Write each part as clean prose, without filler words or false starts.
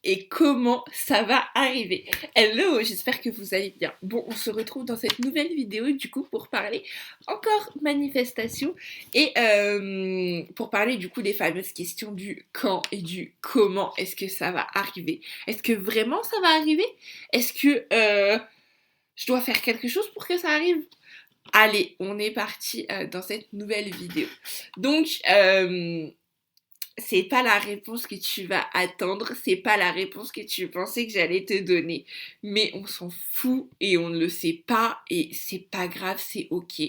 et comment ça va arriver. Hello, j'espère que vous allez bien. Bon, on se retrouve dans cette nouvelle vidéo du coup pour parler encore manifestation et pour parler du coup des fameuses questions du quand et du comment est-ce que ça va arriver. Est-ce que vraiment ça va arriver? Est-ce que je dois faire quelque chose pour que ça arrive? Allez, on est parti dans cette nouvelle vidéo. Donc, c'est pas la réponse que tu vas attendre, c'est pas la réponse que tu pensais que j'allais te donner. Mais on s'en fout et on ne le sait pas et c'est pas grave, c'est ok.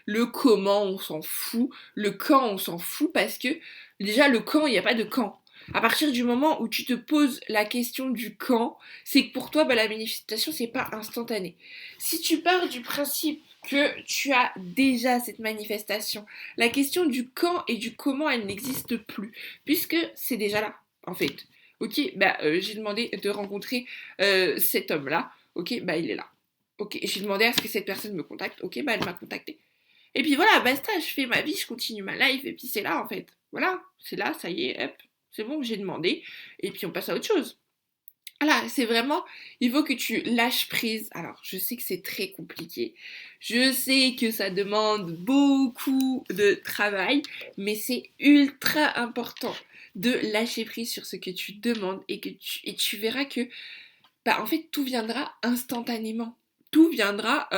Le comment, on s'en fout. Le quand, on s'en fout parce que déjà le quand, il n'y a pas de quand. À partir du moment où tu te poses la question du quand, c'est que pour toi, bah, la manifestation, c'est pas instantané. Si tu pars du principe que tu as déjà cette manifestation, la question du quand et du comment, elle n'existe plus puisque c'est déjà là, en fait. Ok, bah j'ai demandé de rencontrer cet homme-là. Ok, bah il est là. Ok, j'ai demandé à ce que cette personne me contacte. Ok, bah elle m'a contacté. Et puis voilà, basta, je fais ma vie, je continue ma life, et puis c'est là en fait. Voilà, c'est là, ça y est, hop, c'est bon, j'ai demandé, et puis on passe à autre chose. Voilà, c'est vraiment, il faut que tu lâches prise. Alors, je sais que c'est très compliqué. Je sais que ça demande beaucoup de travail, mais c'est ultra important de lâcher prise sur ce que tu demandes et tu verras que, bah, en fait, tout viendra instantanément. Tout viendra,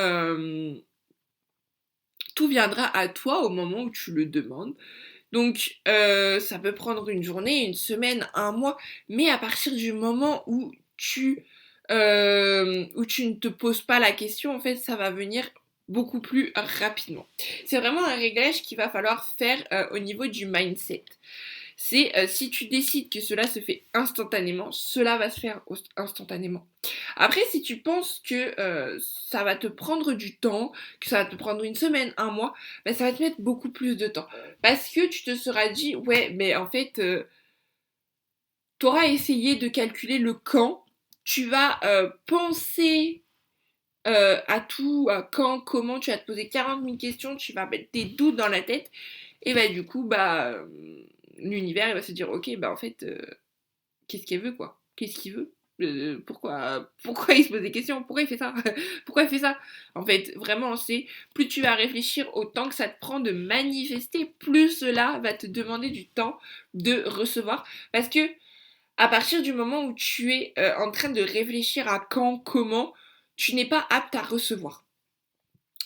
tout viendra à toi au moment où tu le demandes. Donc, ça peut prendre une journée, une semaine, un mois, mais à partir du moment où tu ne te poses pas la question, en fait, ça va venir beaucoup plus rapidement. C'est vraiment un réglage qu'il va falloir faire au niveau du mindset. C'est si tu décides que cela se fait instantanément, cela va se faire instantanément. Après, si tu penses que ça va te prendre du temps, que ça va te prendre une semaine, un mois, ben, ça va te mettre beaucoup plus de temps. Parce que tu te seras dit, ouais, mais en fait, tu auras essayé de calculer le quand, tu vas penser à tout, à quand, comment, tu vas te poser 40 000 questions, tu vas mettre des doutes dans la tête, et bah du coup, bah l'univers il va se dire, ok, bah en fait, qu'est-ce qu'elle veut quoi? Qu'est-ce qu'il veut? Pourquoi il se pose des questions? Pourquoi il fait ça? Pourquoi il fait ça? En fait, vraiment, c'est plus tu vas réfléchir au temps que ça te prend de manifester, plus cela va te demander du temps de recevoir. Parce que à partir du moment où tu es en train de réfléchir à quand, comment, tu n'es pas apte à recevoir.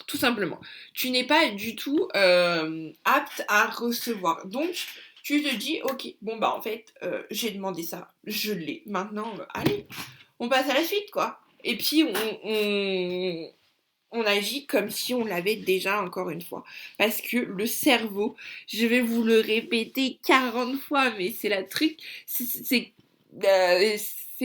Tout simplement. Tu n'es pas du tout apte à recevoir. Donc, tu te dis, ok, bon bah en fait, j'ai demandé ça, je l'ai. Maintenant, allez, on passe à la suite, quoi. Et puis, on agit comme si on l'avait déjà encore une fois. Parce que le cerveau, je vais vous le répéter 40 fois, mais c'est la truc, c'est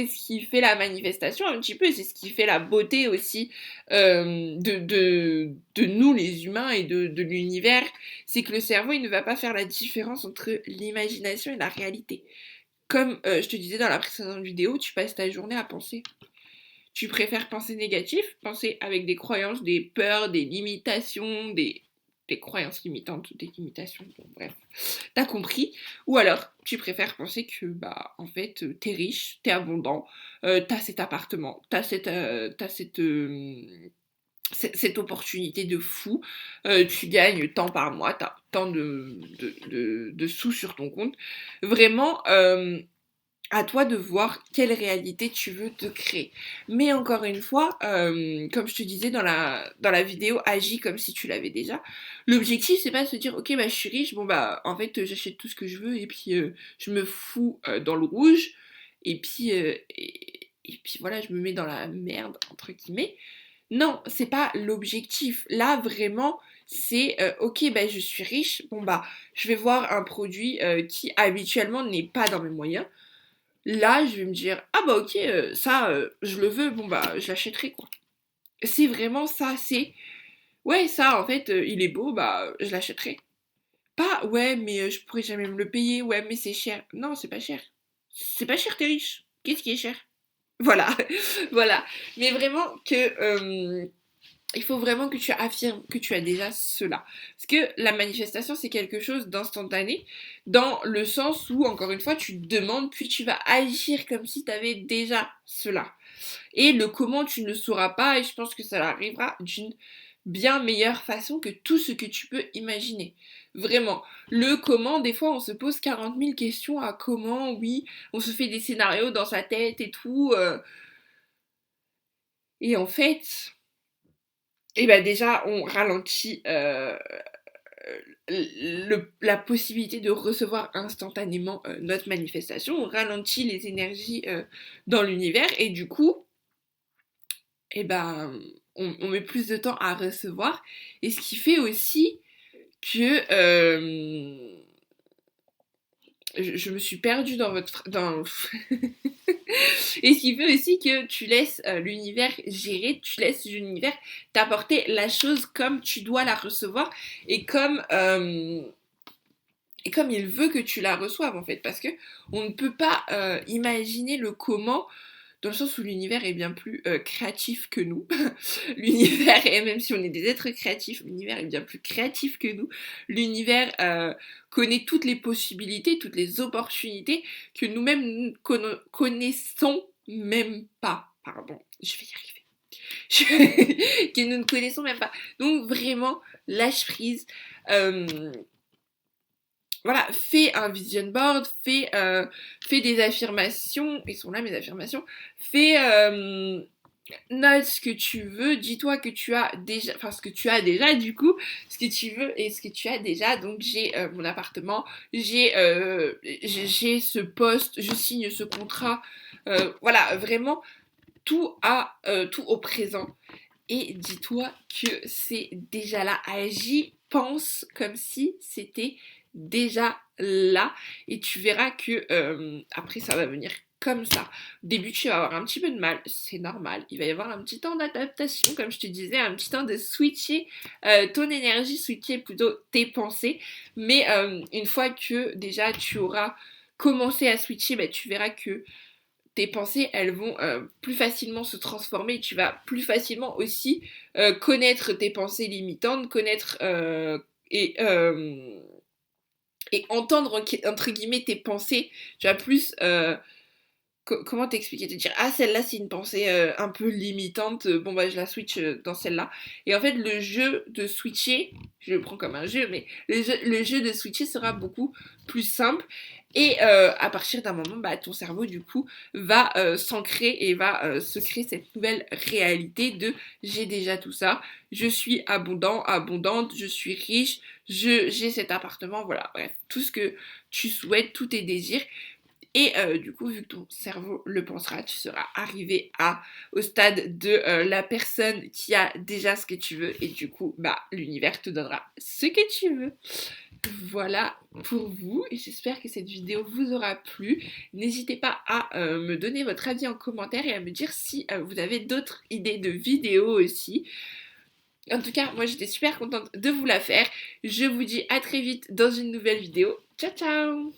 ce qui fait la manifestation un petit peu, c'est ce qui fait la beauté aussi de nous les humains et de l'univers, c'est que le cerveau il ne va pas faire la différence entre l'imagination et la réalité. Comme je te disais dans la précédente vidéo, tu passes ta journée à penser. Tu préfères penser négatif, penser avec des croyances, des peurs, des limitations, des croyances limitantes, des limitations, bon, bref, t'as compris. Ou alors, tu préfères penser que, bah, en fait, t'es riche, t'es abondant, t'as cet appartement, cette opportunité de fou, tu gagnes tant par mois, t'as tant de sous sur ton compte. Vraiment, à toi de voir quelle réalité tu veux te créer. Mais encore une fois, comme je te disais dans la vidéo, agis comme si tu l'avais déjà. L'objectif, c'est pas de se dire, ok, bah je suis riche, bon bah en fait j'achète tout ce que je veux et puis je me fous dans le rouge et puis voilà, je me mets dans la merde, entre guillemets. Non, c'est pas l'objectif. Là, vraiment, c'est ok, bah je suis riche, bon bah je vais voir un produit qui habituellement n'est pas dans mes moyens. Là, je vais me dire, ah bah ok, ça, je le veux, bon bah, je l'achèterai, quoi. C'est vraiment ça, c'est, ouais, ça, en fait, il est beau, bah, je l'achèterai. Pas, ouais, mais je pourrais jamais me le payer, ouais, mais c'est cher. Non, c'est pas cher. C'est pas cher, t'es riche. Qu'est-ce qui est cher? Voilà, voilà. Mais vraiment que il faut vraiment que tu affirmes que tu as déjà cela. Parce que la manifestation, c'est quelque chose d'instantané, dans le sens où, encore une fois, tu demandes, puis tu vas agir comme si tu avais déjà cela. Et le comment, tu ne le sauras pas, et je pense que ça arrivera d'une bien meilleure façon que tout ce que tu peux imaginer. Vraiment. Le comment, des fois, on se pose 40 000 questions à comment, oui, on se fait des scénarios dans sa tête et tout. Et en fait, et ben déjà, on ralentit la possibilité de recevoir instantanément notre manifestation, on ralentit les énergies dans l'univers et du coup, eh ben, on met plus de temps à recevoir. Et ce qui fait aussi que je me suis perdue dans votre dans et ce qui fait aussi que tu laisses l'univers gérer, tu laisses l'univers t'apporter la chose comme tu dois la recevoir et comme il veut que tu la reçoives en fait, parce que on ne peut pas imaginer le comment, dans le sens où l'univers est bien plus créatif que nous. L'univers, et même si on est des êtres créatifs, l'univers est bien plus créatif que nous. L'univers connaît toutes les possibilités, toutes les opportunités que nous-mêmes connaissons même pas. Pardon, je vais y arriver. Que nous ne connaissons même pas. Donc vraiment, lâche prise. Voilà, fais un vision board, fais des affirmations, et sont là mes affirmations, fais, note ce que tu veux, dis-toi que tu as déjà, enfin ce que tu as déjà du coup, ce que tu veux et ce que tu as déjà, donc j'ai mon appartement, j'ai ce poste, je signe ce contrat, voilà, vraiment tout au présent. Et dis-toi que c'est déjà là, agis, pense comme si c'était déjà là et tu verras que après ça va venir comme ça. Au début tu vas avoir un petit peu de mal, c'est normal, il va y avoir un petit temps d'adaptation comme je te disais, un petit temps de switcher ton énergie, switcher plutôt tes pensées, mais une fois que déjà tu auras commencé à switcher, bah, tu verras que tes pensées, elles vont plus facilement se transformer et tu vas plus facilement aussi connaître tes pensées limitantes, connaître et entendre entre guillemets tes pensées. Tu vas plus comment t'expliquer, te dire ah celle-là c'est une pensée un peu limitante, bon bah je la switch dans celle-là. Et en fait le jeu de switcher, je le prends comme un jeu, mais le jeu de switcher sera beaucoup plus simple. Et à partir d'un moment, bah, ton cerveau du coup va s'ancrer et va se créer cette nouvelle réalité de j'ai déjà tout ça, je suis abondante, je suis riche, j'ai cet appartement, voilà, bref, tout ce que tu souhaites, tous tes désirs. Et du coup, vu que ton cerveau le pensera, tu seras arrivé au stade de la personne qui a déjà ce que tu veux. Et du coup, bah, l'univers te donnera ce que tu veux. Voilà pour vous. Et j'espère que cette vidéo vous aura plu. N'hésitez pas à me donner votre avis en commentaire et à me dire si vous avez d'autres idées de vidéos aussi. En tout cas, moi j'étais super contente de vous la faire. Je vous dis à très vite dans une nouvelle vidéo. Ciao ciao!